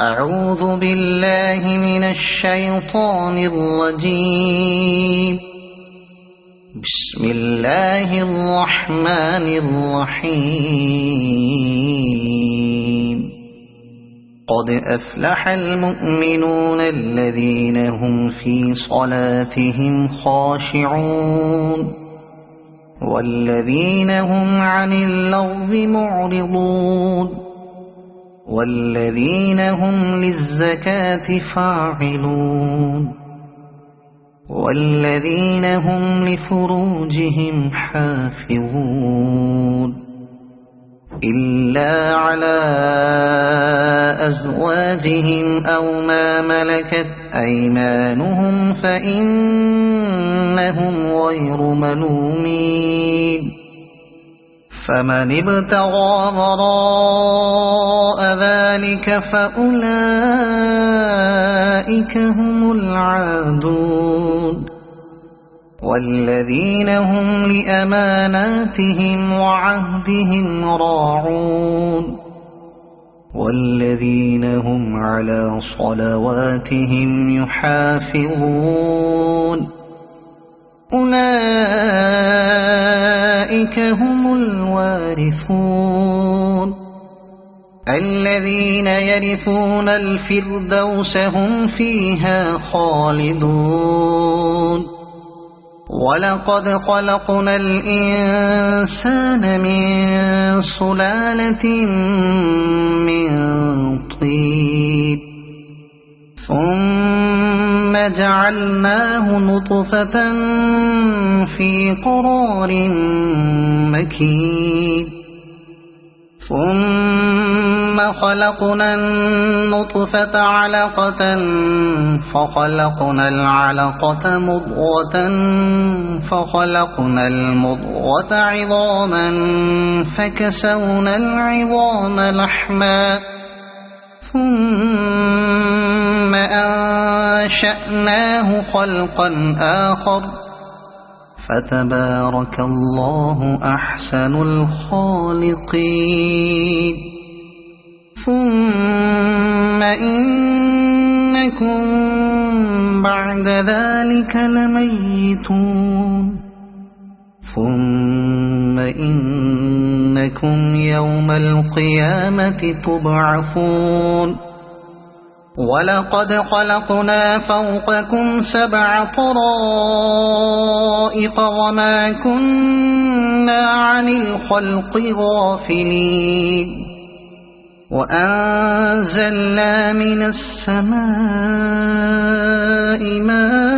أعوذ بالله من الشيطان الرجيم. بسم الله الرحمن الرحيم. قد أفلح المؤمنون الذين هم في صلاتهم خاشعون والذين هم عن اللغو معرضون والذين هم للزكاة فاعلون والذين هم لفروجهم حافظون إلا على أزواجهم أو ما ملكت أيمانهم فإنهم غير ملومين. فمن ابتغى وراء ذلك فأولئك هم العادون والذين هم لأماناتهم وعهدهم راعون والذين هم على صلواتهم يحافظون. أولئك هم الوارثون الذين يرثون الفردوس هم فيها خالدون. ولقد خلقنا الإنسان من سلالة من طين ثم جعلناه نطفة في قرار مكين ثم خلقنا النطفة علقة فخلقنا العلقة مضغة فخلقنا المضغة عظاما فكسونا العظام لحما ثم أنشأناه خلقا آخر فتبارك الله أحسن الخالقين. ثم إنكم بعد ذلك لميتون ثم إنكم يوم القيامة تبعثون. ولقد خلقنا فوقكم 7 طرائق وما كنا عن الخلق غافلين. وأنزلنا من السماء ماء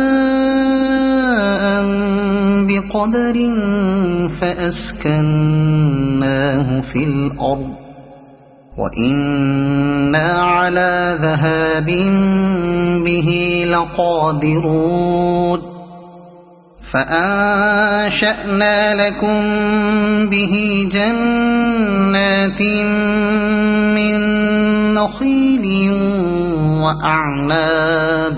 بقدر فأسكناه في الأرض وإنا على ذهاب به لقادرون. فأنشأنا لكم به جنات من نخيل وأعناب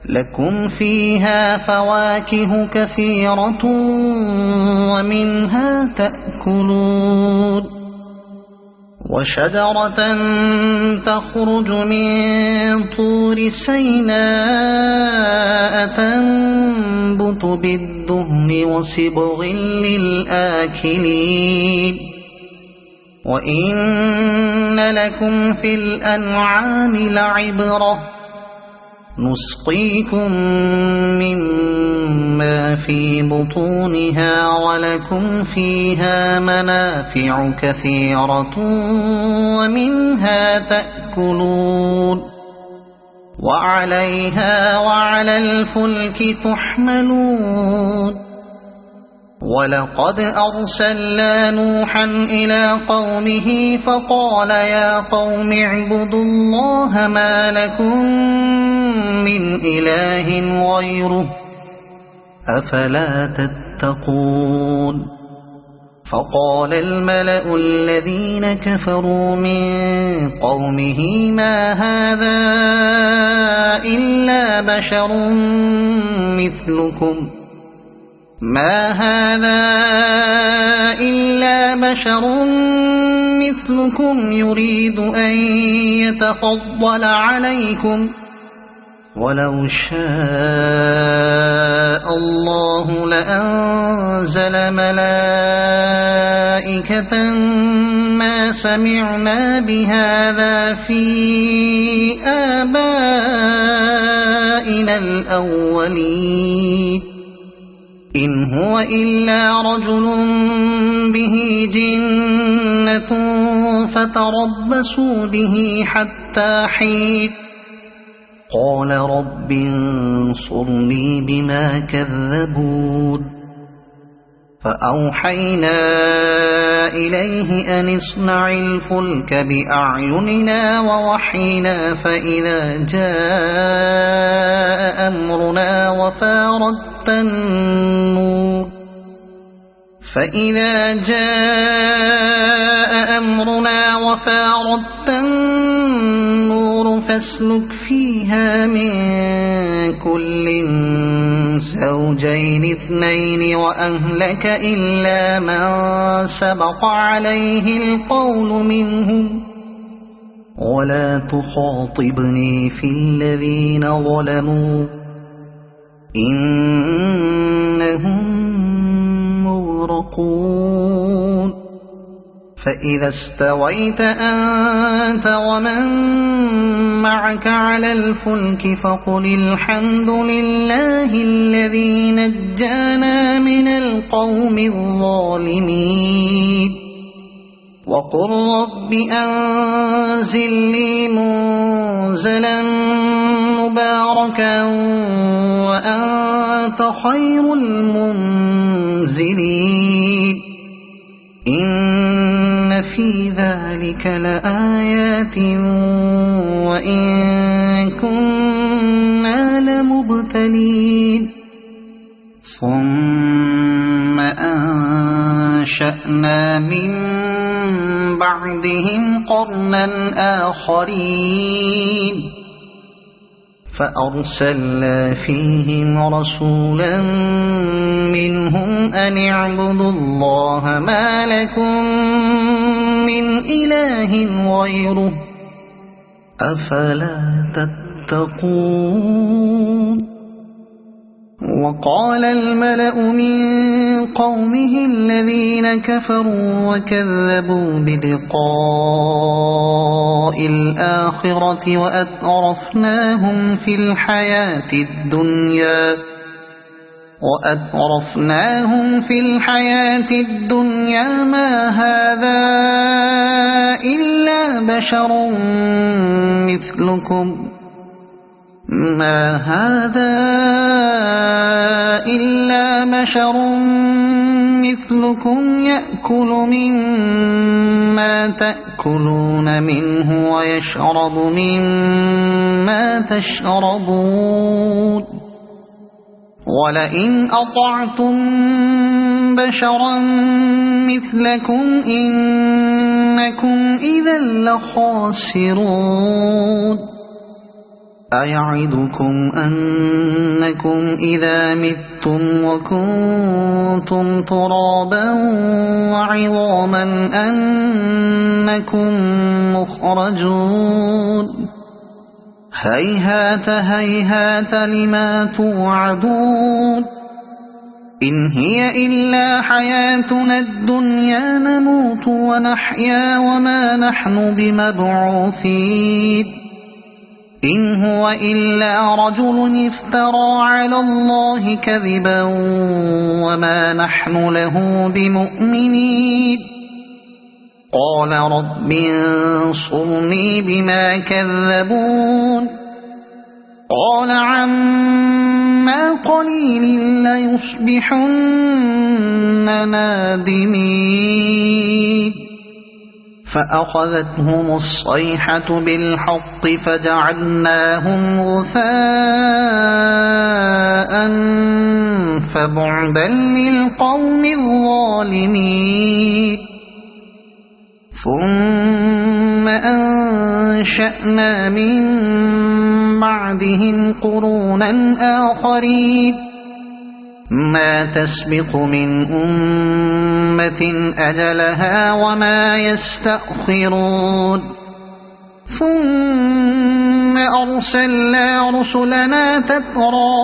لكم فيها فواكه كثيرة ومنها تأكلون. وشجرة تخرج من طور سيناء تنبت بالدهن وصبغ للآكلين. وإن لكم في الأنعام لعبرة نسقيكم مما في بطونها ولكم فيها منافع كثيرة ومنها تأكلون وعليها وعلى الفلك تحملون. ولقد أرسلنا نوحا إلى قومه فقال يا قوم اعبدوا الله ما لكم من إله غيره أفلا تتقون. فقال الملأ الذين كفروا من قومه ما هذا إلا بشر مثلكم ما هذا إلا بشر مثلكم يريد أن يتفضل عليكم ولو شاء الله لأنزل ملائكة ما سمعنا بهذا في آبائنا الأولين إن هو إلا رجل به جنة فتربصوا به حتى حين قال رب انصرني بما كذبون فأوحينا إليه أن اصنع الفلك بأعيننا ووحينا فإذا جاء أمرنا وفاردت النور فاسلك فيها من كل زوجين اثنين وأهلك إلا من سبق عليه القول منهم ولا تخاطبني في الذين ظلموا إنهم مغرقون فإذا استويت أنت ومن معك على الفلك فقل الحمد لله الذي نجانا من القوم الظالمين وقل رب أنزل لي منزلا مباركا وأنت خير المنزلين إن في ذلك لآيات وإن كنا لمبتلين ثم أنشأنا من بعدهم قرنا آخرين فأرسلنا فيهم رسولا منهم أن اعبدوا الله ما لكم من إله غيره أفلا تتقون وقال الملأ من قومه الذين كفروا وكذبوا بلقاء الآخرة وأترفناهم في الحياة الدنيا ما هذا إلا بشر مثلكم يأكل مما تأكلون منه ويشرب مما تشربون ولئن أطعتم بشرا مثلكم إنكم إذا لخاسرون أيعدكم أنكم إذا متم وكنتم ترابا وعظاما أنكم مخرجون هيهات هيهات لما توعدون إن هي إلا حياتنا الدنيا نموت ونحيا وما نحن بمبعوثين إن هو إلا رجل افترى على الله كذبا وما نحن له بمؤمنين قال رب انصرني بما كذبون قال عما قليل ليصبحن نادمين فأخذتهم الصيحة بالحق فجعلناهم غثاء فبعدا للقوم الظالمين ثم أنشأنا من بعدهم قرونا آخرين ما تسبق من أمة أجلها وما يستأخرون ثم أرسلنا رسلنا تترى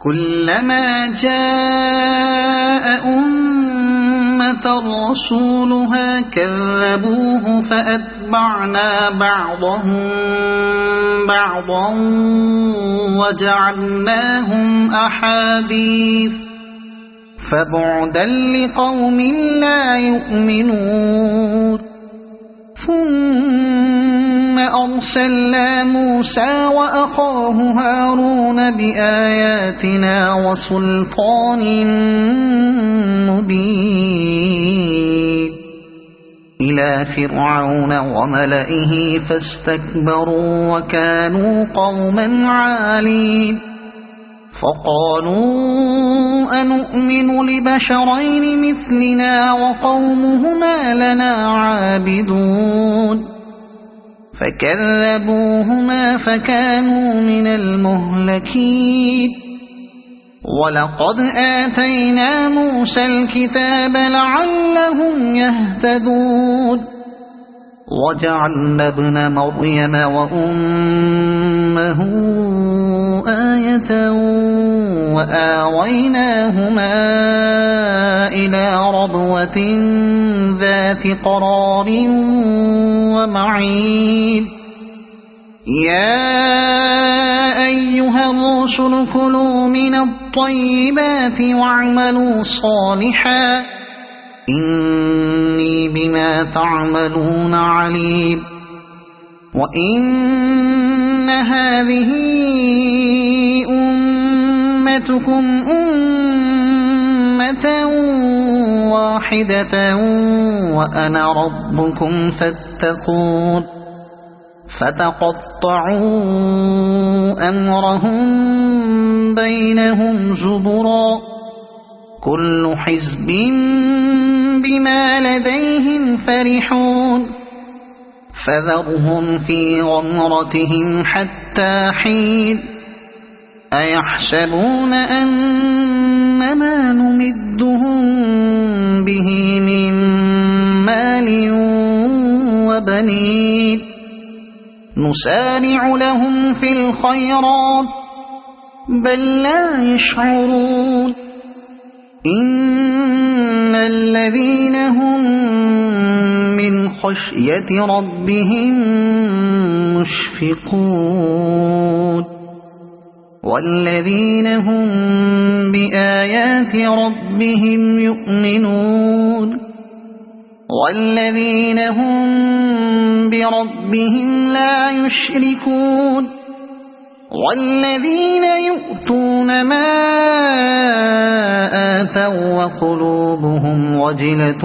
كلما جاء أمة رسولها كذبوه فأتبعنا بعضهم بعضا وجعلناهم أحاديث فبعدا لقوم لا يؤمنون ثم أرسلنا موسى وأخاه هارون بآياتنا وسلطان مبين إلى فرعون وملئه فاستكبروا وكانوا قوما عالين فقالوا أنؤمن لبشرين مثلنا وقومهما لنا عابدون فكذبوهما فكانوا من المهلكين ولقد آتينا موسى الكتاب لعلهم يهتدون وجعلنا ابن مريم وأمه آية وآويناهما إلى ربوة ذات قرار ومعين يا أيها الرسل كلوا من الطيبات واعملوا صالحا إني بما تعملون عليم وإن هذه أمتكم أمة واحدة وأنا ربكم فاتقون فتقطعوا أمرهم بينهم زبرا كل حزب بما لديهم فرحون فذرهم في غمرتهم حتى حين أيحسبون أنما نمدهم به من مال وبنين نسارع لهم في الخيرات بل لا يشعرون إن الذين هم من خشية ربهم مشفقون والذين هم بآيات ربهم يؤمنون والذين هم بربهم لا يشركون والذين يؤتون ما آتوا وقلوبهم وجلة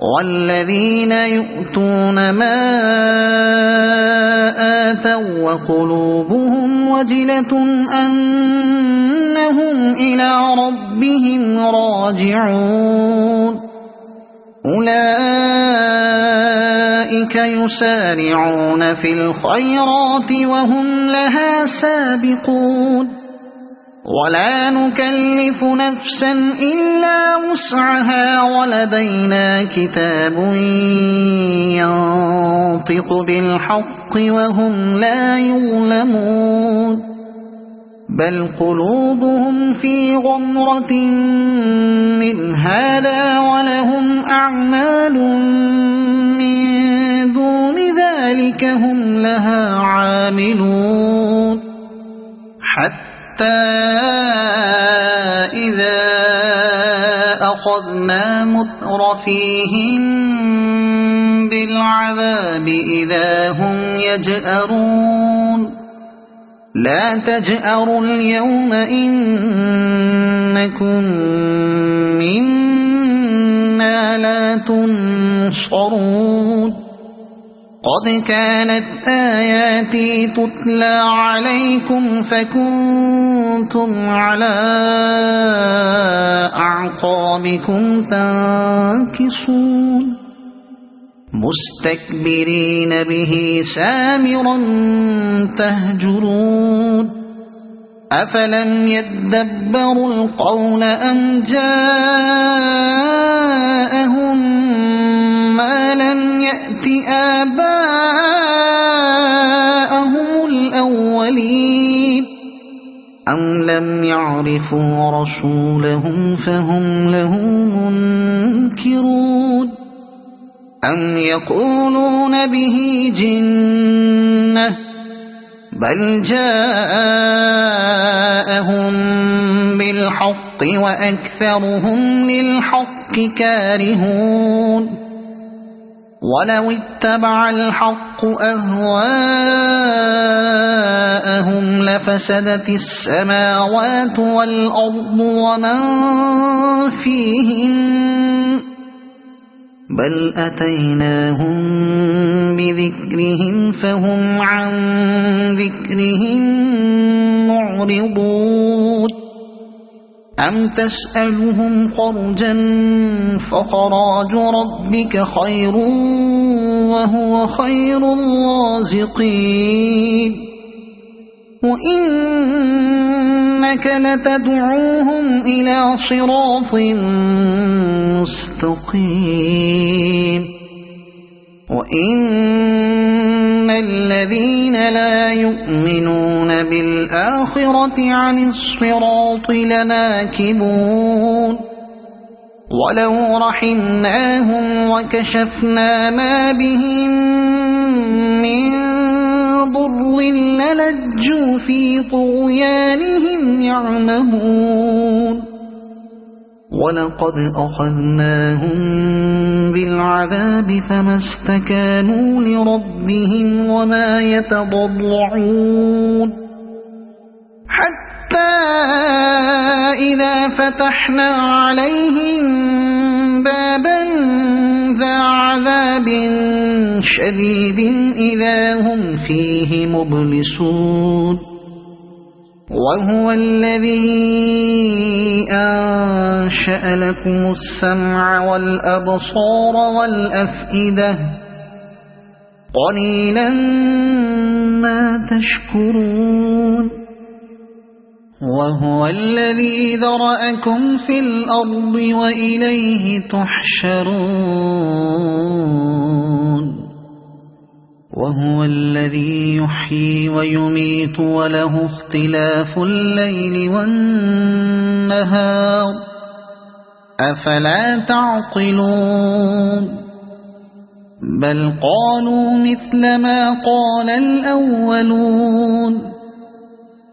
والذين يؤتون ما آتوا وقلوبهم وجلة أنهم إلى ربهم راجعون أولئك يسارعون في الخيرات وهم لها سابقون ولا نكلف نفسا إلا وسعها ولدينا كتاب ينطق بالحق وهم لا يظلمون بل قلوبهم في غمرة من هذا ولهم أعمال من دون ذلك هم لها عاملون حتى إذا أخذنا مترفيهم بالعذاب إذا هم يجأرون لا تجأروا اليوم إنكم منا لا تنصرون قد كانت آياتي تتلى عليكم فكنتم على أعقابكم تنكصون مستكبرين به سامرا تهجرون أفلم يدبروا القول أم جاءهم ما لم يأت آباءهم الأولين أم لم يعرفوا رسولهم فهم له منكرون أم يقولون به جنة بل جاءهم بالحق وأكثرهم للحق كارهون ولو اتبع الحق أهواءهم لفسدت السماوات والأرض ومن فيهن بل أتيناهم بذكرهم فهم عن ذكرهم معرضون أم تسألهم خرجا فخراج ربك خير وهو خير الرازقين وإنك لتدعوهم إلى صراط مستقيم وإن الذين لا يؤمنون بالآخرة عن الصراط لناكبون ولو رحمناهم وكشفنا ما بهم من ضر للجوا في طغيانهم يعمهون ولقد أخذناهم بالعذاب فما استكانوا لربهم وما يتضرعون حتى إذا فتحنا عليهم بابا ذا عذاب شديد إذا هم فيه مبلسون وهو الذي أنشأ لكم السمع والأبصار والأفئدة قليلا ما تشكرون وهو الذي ذرأكم في الأرض وإليه تحشرون وهو الذي يحيي ويميت وله اختلاف الليل والنهار أفلا تعقلون بل قالوا مثل ما قال الأولون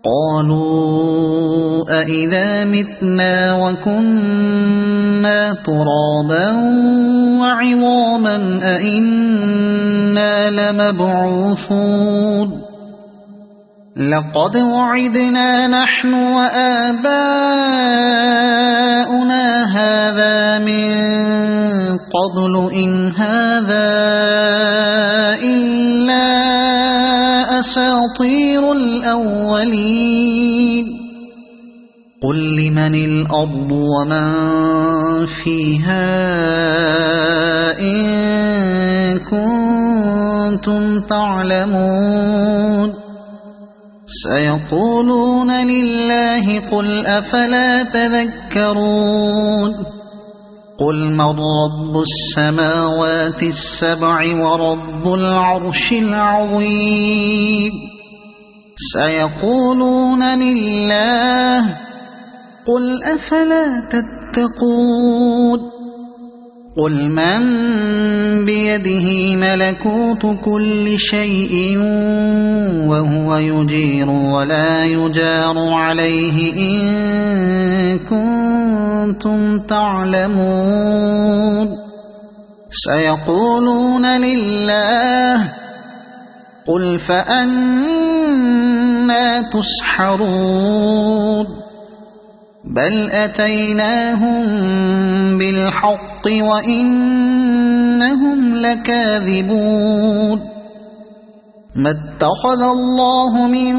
قالوا أإذا متنا وكنا ترابا وعظاما أإنا لمبعوثون لقد وعدنا نحن وآباؤنا هذا من قبل إن هذا إلا أساطير الأولين قل لمن الأرض ومن فيها إن كنتم تعلمون سيقولون لله قل أفلا تذكرون قل من رب السماوات السبع ورب العرش العظيم سيقولون لله قل أفلا تتقون قل من بيده ملكوت كل شيء وهو يجير ولا يجار عليه إن كنتم تعلمون سيقولون لله قل فأنا تسحرون بل أتيناهم بالحق وإنهم لكاذبون ما اتخذ الله من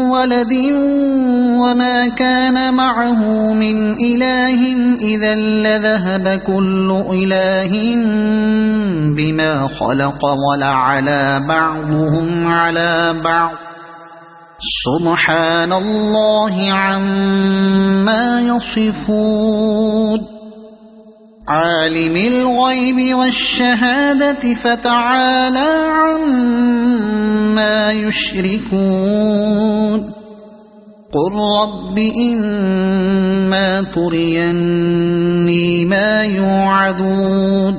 ولد وما كان معه من إله إذا لذهب كل إله بما خلق ولعلى بعضهم على بعض سبحان الله عما يصفون عالم الغيب والشهادة فتعالى عما يشركون قل رب إما تريني ما يوعدون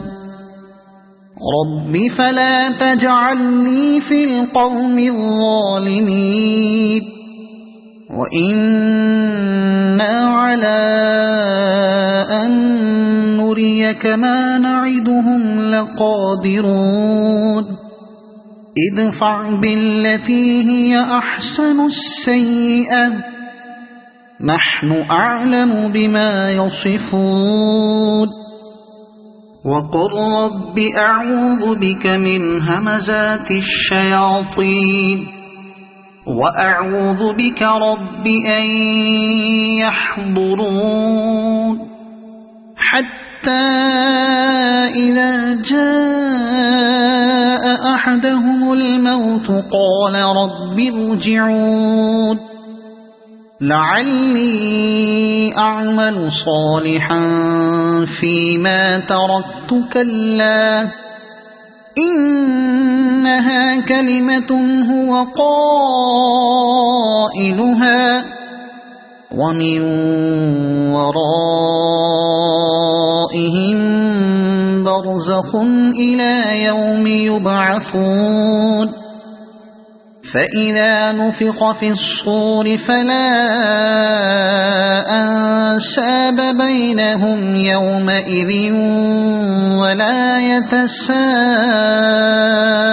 رب فلا تجعلني في القوم الظالمين وإنا على أن نريك ما نعدهم لقادرون ادفع بالتي هي أحسن السيئة نحن أعلم بما يصفون وقل رب أعوذ بك من همزات الشياطين وأعوذ بك رب أن يحضرون حتى إذا جاء أحدهم الموت قال رب ارجعون لعلي أعمل صالحا فيما تركت كلا إنها كلمة هو قائلها ومن ورائهم برزخ إلى يوم يبعثون فإذا نفخ في الصور فلا أنساب بينهم يومئذ ولا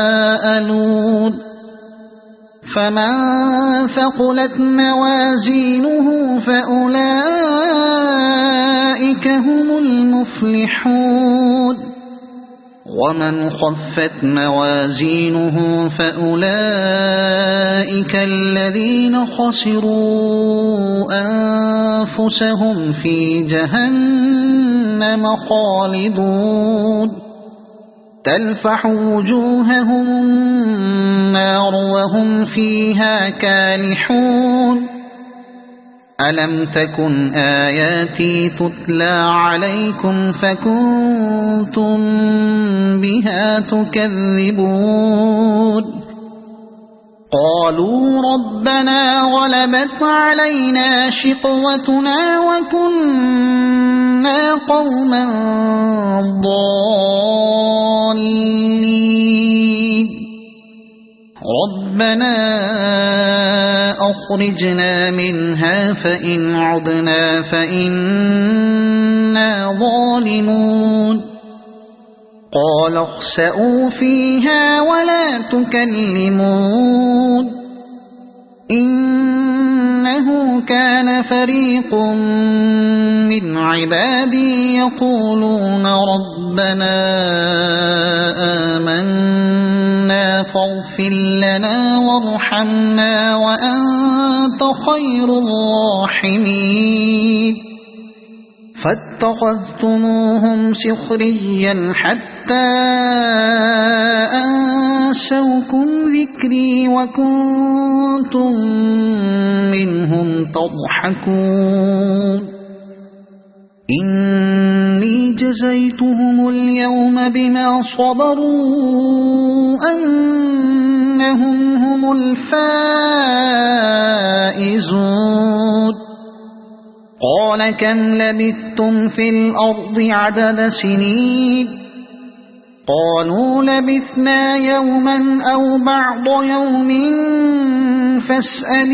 يتساءلون فمن ثقلت موازينه فأولئك هم المفلحون ومن خفت موازينه فأولئك الذين خسروا أنفسهم في جهنم خالدون تلفح وجوههم النار وهم فيها كالحون ألم تكن آياتي تتلى عليكم فكنتم بها تكذبون قالوا ربنا غلبت علينا شقوتنا وكنا قوما ضالين ربنا أخرجنا منها فإن عدنا فإنا ظالمون قال اخسئوا فيها ولا تكلمون إنه كان فريق من عبادي يقولون ربنا آمنا فاغفر لنا وارحمنا وأنت خير الراحمين فاتخذتموهم سخريا حتى أنسوكم ذكري وكنتم منهم تضحكون إني جزيتهم اليوم بما صبروا أنهم هم الفائزون قال كم لبثتم في الأرض عدد سنين قالوا لبثنا يوما أو بعض يوم فاسأل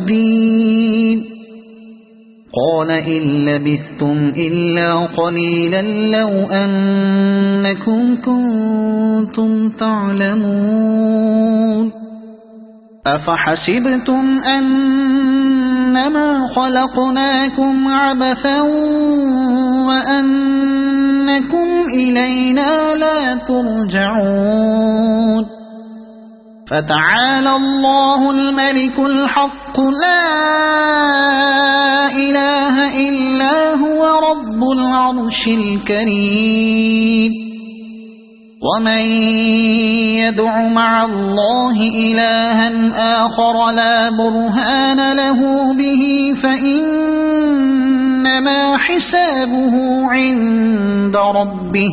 العادين قال إن لبثتم إلا قليلا لو أنكم كنتم تعلمون أفحسبتم أنما خلقناكم عبثا وأنكم إلينا لا ترجعون فتعالى الله الملك الحق لا إله إلا هو رب العرش الكريم ومن يدع مع الله إلها آخر لا برهان له به فإنما حسابه عند ربه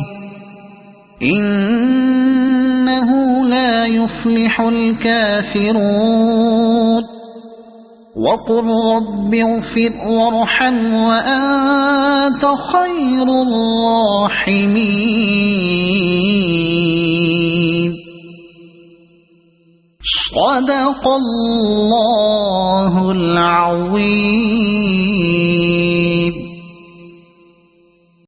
إنه لا يفلح الكافرون وقل رب اغفر وارحم وأنت خير الراحمين. صدق الله العظيم.